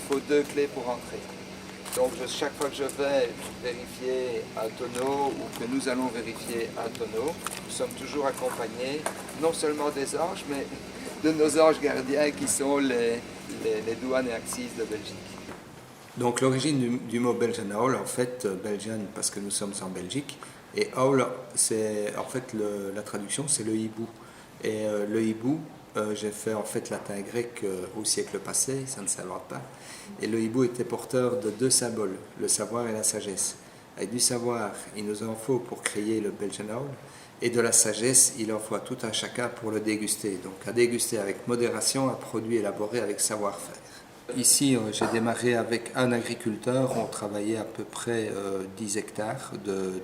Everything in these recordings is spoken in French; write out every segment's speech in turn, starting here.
faut 2 clés pour entrer. Donc chaque fois que je vais vérifier un tonneau ou que nous allons vérifier un tonneau, nous sommes toujours accompagnés non seulement des anges, mais de nos anges gardiens qui sont les douanes et axes de Belgique. Donc l'origine du mot Belgian Owl, en fait, Belgian parce que nous sommes en Belgique, et Owl, c'est en fait la traduction, c'est le hibou. Et le hibou, j'ai fait en fait latin et grec au siècle passé, ça ne s'invente pas. Et le hibou était porteur de 2 symboles, le savoir et la sagesse. Avec du savoir, il nous en faut pour créer le Belgian Owl, et de la sagesse, il en faut à tout un chacun pour le déguster. Donc à déguster avec modération, un produit élaboré avec savoir-faire. Ici, j'ai démarré avec un agriculteur, on travaillait à peu près 10 hectares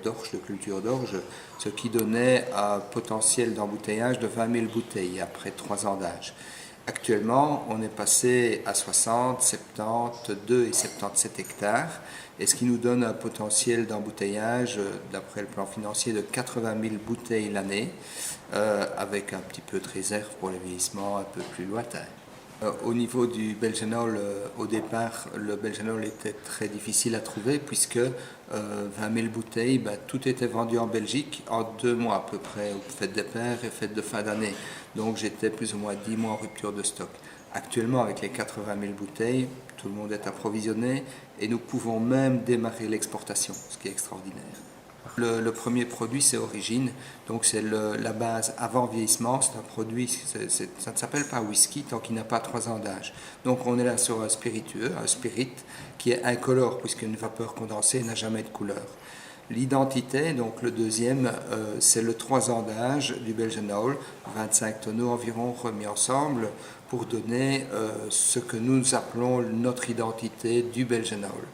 d'orge, de culture d'orge, ce qui donnait un potentiel d'embouteillage de 20 000 bouteilles après 3 ans d'âge. Actuellement, on est passé à 60, 72 et 77 hectares, et ce qui nous donne un potentiel d'embouteillage, d'après le plan financier, de 80 000 bouteilles l'année, avec un petit peu de réserve pour le vieillissement un peu plus lointain. Au niveau du Belgian Owl, au départ, le Belgian Owl était très difficile à trouver puisque 20 000 bouteilles, tout était vendu en Belgique en 2 mois à peu près, aux fêtes des pères et fêtes de fin d'année. Donc j'étais plus ou moins 10 mois en rupture de stock. Actuellement, avec les 80 000 bouteilles, tout le monde est approvisionné et nous pouvons même démarrer l'exportation, ce qui est extraordinaire. Le premier produit, c'est Origine, donc c'est la base avant vieillissement. C'est un produit, ça ne s'appelle pas whisky tant qu'il n'a pas 3 ans d'âge. Donc on est là sur un spiritueux, un spirit, qui est incolore puisqu'une vapeur condensée n'a jamais de couleur. L'identité, donc le deuxième, c'est le 3 ans d'âge du Belgian Owl, 25 tonneaux environ remis ensemble pour donner ce que nous appelons notre identité du Belgian Owl.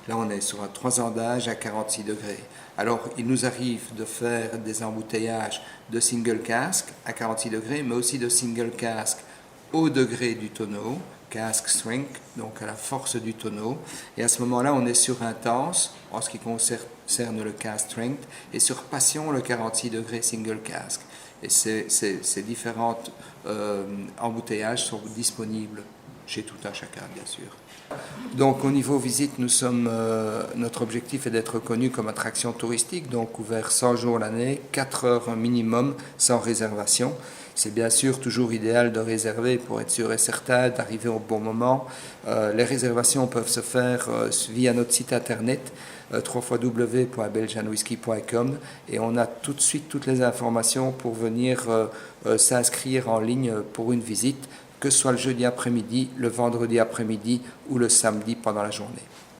Là, on est sur un 3 ans d'âge à 46 degrés. Alors, il nous arrive de faire des embouteillages de single cask à 46 degrés, mais aussi de single cask au degré du tonneau, cask strength, donc à la force du tonneau. Et à ce moment-là, on est sur intense en ce qui concerne le cask strength et sur passion le 46 degrés single cask. Et ces différents embouteillages sont disponibles chez tout un chacun, bien sûr. Donc au niveau visite, notre objectif est d'être reconnu comme attraction touristique, donc ouvert 100 jours l'année, 4 heures minimum, sans réservation. C'est bien sûr toujours idéal de réserver pour être sûr et certain d'arriver au bon moment. Les réservations peuvent se faire via notre site internet www.belgianwhisky.com et on a tout de suite toutes les informations pour venir s'inscrire en ligne pour une visite, que ce soit le jeudi après-midi, le vendredi après-midi ou le samedi pendant la journée.